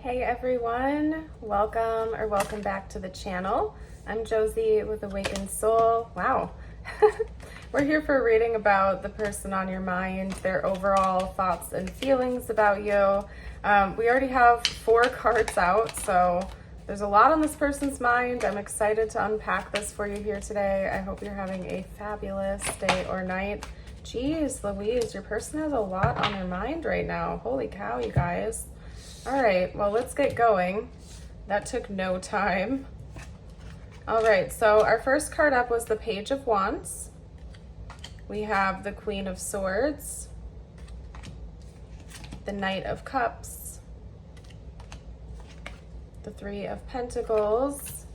Hey everyone, welcome back to the channel. I'm Josie with Awakened Soul. Wow. We're here for a reading about the person on your mind, their overall thoughts and feelings about you. We already have 4 cards out, so there's a lot on this person's mind. I'm excited to unpack this for you here today. I hope you're having a fabulous day or night. Jeez Louise, your person has a lot on their mind right now. Holy cow, you guys. All right, well, let's get going. That took no time. All right, so our first card up was the Page of Wands. We have the Queen of Swords, the Knight of Cups, the Three of Pentacles,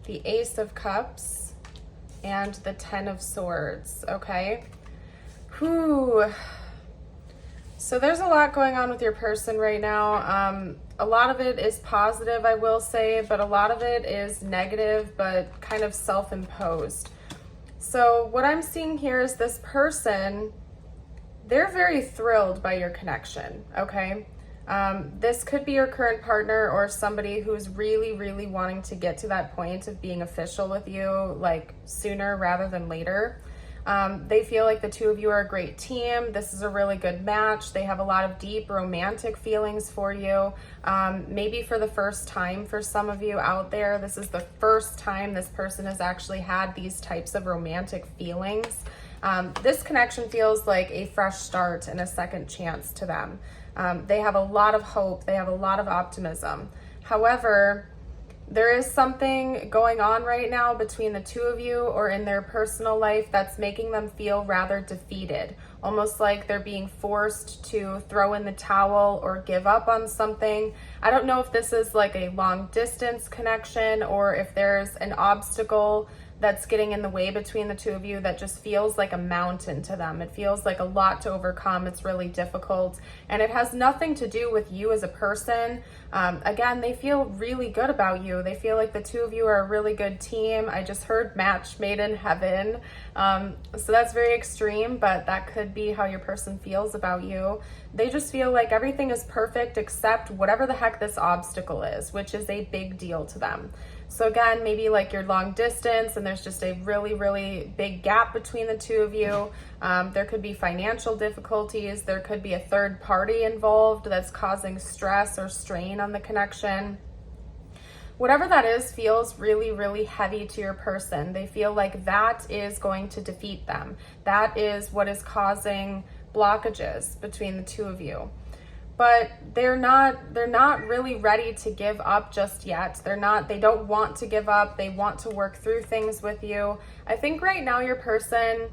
the Ace of Cups, and the Ten of Swords, okay? Whew. So there's a lot going on with your person right now. A lot of it is positive, I will say, but a lot of it is negative, but kind of self-imposed. So what I'm seeing here is this person, they're very thrilled by your connection, okay? This could be your current partner or somebody who's really, really wanting to get to that point of being official with you, like sooner rather than later. They feel like the two of you are a great team. This is a really good match. They have a lot of deep romantic feelings for you. Maybe for the first time for some of you out there, this is the first time this person has actually had these types of romantic feelings. This connection feels like a fresh start and a second chance to them. They have a lot of hope. They have a lot of optimism. However, there is something going on right now between the two of you or in their personal life that's making them feel rather defeated, almost like they're being forced to throw in the towel or give up on something. I don't know if this is like a long distance connection or if there's an obstacle that's getting in the way between the two of you that just feels like a mountain to them. It feels like a lot to overcome. It's really difficult, and it has nothing to do with you as a person. Again, they feel really good about you. They feel like the two of you are a really good team. I just heard match made in heaven. So that's very extreme, but that could be how your person feels about you. They just feel like everything is perfect except whatever the heck this obstacle is, which is a big deal to them. So again, maybe like you're long distance and there's just a really, really big gap between the two of you. There could be financial difficulties. There could be a third party involved that's causing stress or strain on the connection. Whatever that is feels really, really heavy to your person. They feel like that is going to defeat them. That is what is causing blockages between the two of you. But they're not really ready to give up just yet. They don't want to give up. They want to work through things with you. I think right now your person,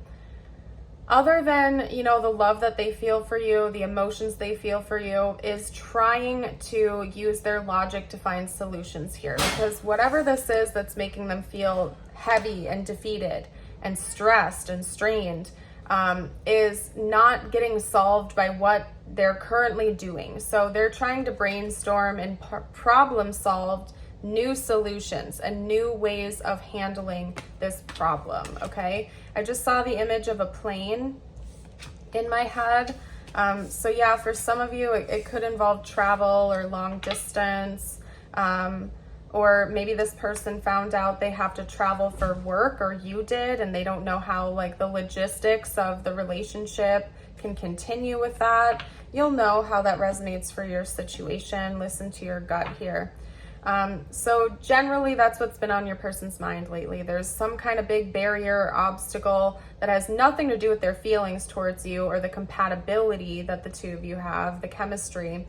other than, the love that they feel for you, the emotions they feel for you, is trying to use their logic to find solutions here. Because whatever this is that's making them feel heavy and defeated and stressed and strained, is not getting solved by what they're currently doing. So they're trying to brainstorm and problem solve new solutions and new ways of handling this problem, okay? I just saw the image of a plane in my head. So yeah, for some of you, it could involve travel or long distance, or maybe this person found out they have to travel for work, or you did, and they don't know how like the logistics of the relationship can continue with that. You'll know how that resonates for your situation. Listen to your gut here. So generally that's what's been on your person's mind lately. There's some kind of big barrier or obstacle that has nothing to do with their feelings towards you or the compatibility that the two of you have, the chemistry.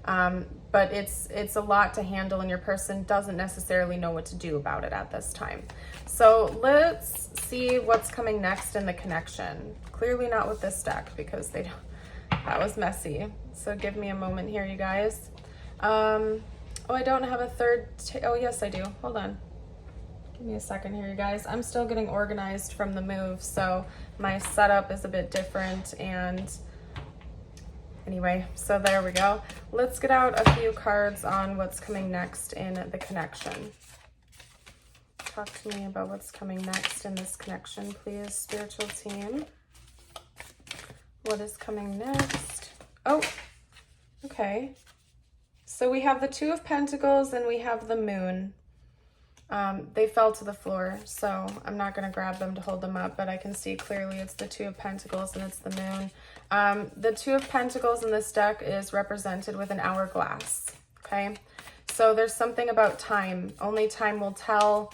But it's a lot to handle, and your person doesn't necessarily know what to do about it at this time. So let's see what's coming next in the connection. Clearly not with this deck, because that was messy. So give me a moment here, you guys. Oh, I don't have a third. Oh, yes, I do. Hold on. Give me a second here, you guys. I'm still getting organized from the move, so my setup is a bit different, and anyway, so there we go. Let's get out a few cards on what's coming next in the connection. Talk to me about what's coming next in this connection, please, spiritual team. What is coming next? Oh, okay. So we have the Two of Pentacles and we have the Moon. They fell to the floor, so I'm not going to grab them to hold them up, but I can see clearly it's the Two of Pentacles and it's the Moon. The Two of Pentacles in this deck is represented with an hourglass, okay? So there's something about time. Only time will tell.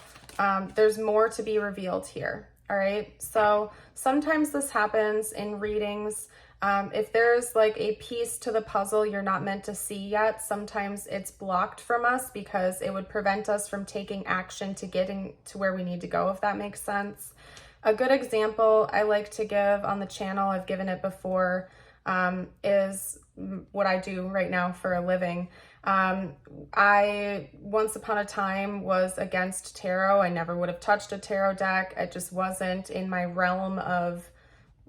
There's more to be revealed here, all right? So sometimes this happens in readings. If there's like a piece to the puzzle you're not meant to see yet, sometimes it's blocked from us because it would prevent us from taking action to getting to where we need to go, if that makes sense. A good example I like to give on the channel, I've given it before, is what I do right now for a living. I, once upon a time, was against tarot. I never would have touched a tarot deck. It just wasn't in my realm of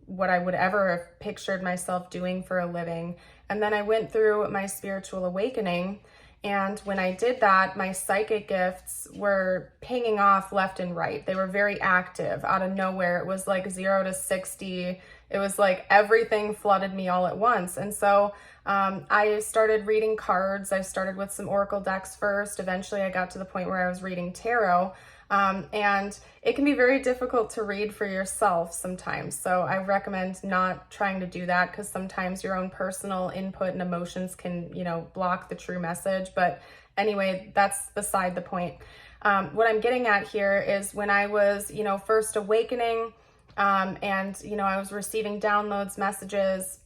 what I would ever have pictured myself doing for a living. And then I went through my spiritual awakening. And when I did that, my psychic gifts were pinging off left and right. They were very active out of nowhere. It was like 0 to 60. It was like everything flooded me all at once. And so I started reading cards. I started with some oracle decks first. Eventually I got to the point where I was reading tarot. And it can be very difficult to read for yourself sometimes. So I recommend not trying to do that, because sometimes your own personal input and emotions can, you know, block the true message. But anyway, that's beside the point. What I'm getting at here is when I was, you know, first awakening, and, you know, I was receiving downloads, messages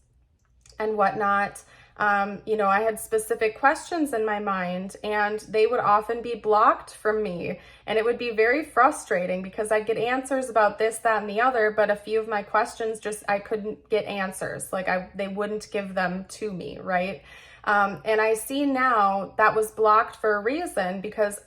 and whatnot. You know, I had specific questions in my mind and they would often be blocked from me, and it would be very frustrating because I'd get answers about this, that, and the other, but a few of my questions I couldn't get answers. Like they wouldn't give them to me, right? And I see now that was blocked for a reason, because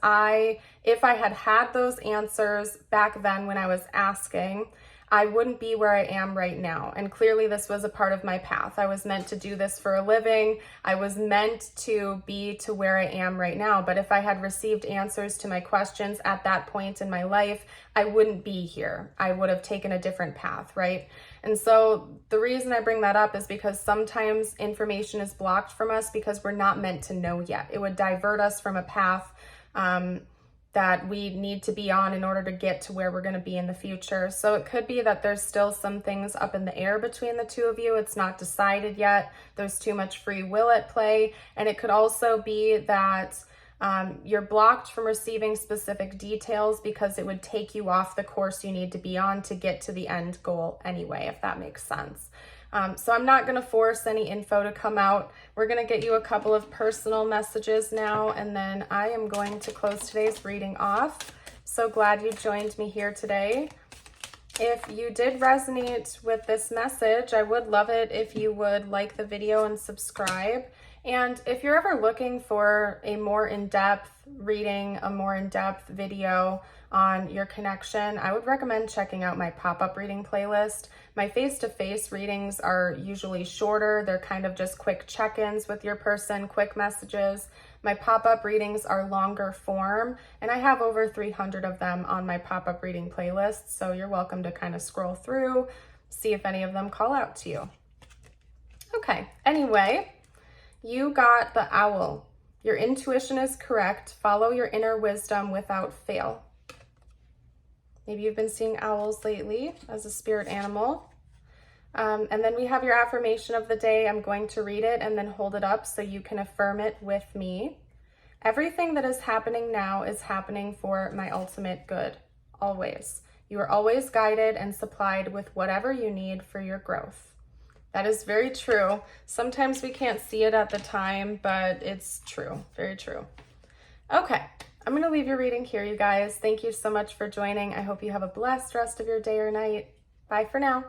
if I had had those answers back then when I was asking, I wouldn't be where I am right now. And clearly this was a part of my path. I was meant to do this for a living. I was meant to be to where I am right now. But if I had received answers to my questions at that point in my life, I wouldn't be here. I would have taken a different path, right? And so the reason I bring that up is because sometimes information is blocked from us because we're not meant to know yet. It would divert us from a path that we need to be on in order to get to where we're going to be in the future. So it could be that there's still some things up in the air between the two of you. It's not decided yet. There's too much free will at play. And it could also be that you're blocked from receiving specific details because it would take you off the course you need to be on to get to the end goal anyway, if that makes sense. So I'm not going to force any info to come out. We're going to get you a couple of personal messages now, and then I am going to close today's reading off. So glad you joined me here today. If you did resonate with this message, I would love it if you would like the video and subscribe. And if you're ever looking for a more in-depth reading, a more in-depth video on your connection, I would recommend checking out my pop-up reading playlist. My face-to-face readings are usually shorter. They're kind of just quick check-ins with your person, quick messages. My pop-up readings are longer form, and I have over 300 of them on my pop-up reading playlist, so you're welcome to kind of scroll through, see if any of them call out to you. Okay, anyway, you got the owl. Your intuition is correct. Follow your inner wisdom without fail. Maybe you've been seeing owls lately as a spirit animal. And then we have your affirmation of the day. I'm going to read it and then hold it up so you can affirm it with me. Everything that is happening now is happening for my ultimate good, always. You are always guided and supplied with whatever you need for your growth. That is very true. Sometimes we can't see it at the time, but it's true, very true. Okay. I'm going to leave your reading here, you guys. Thank you so much for joining. I hope you have a blessed rest of your day or night. Bye for now.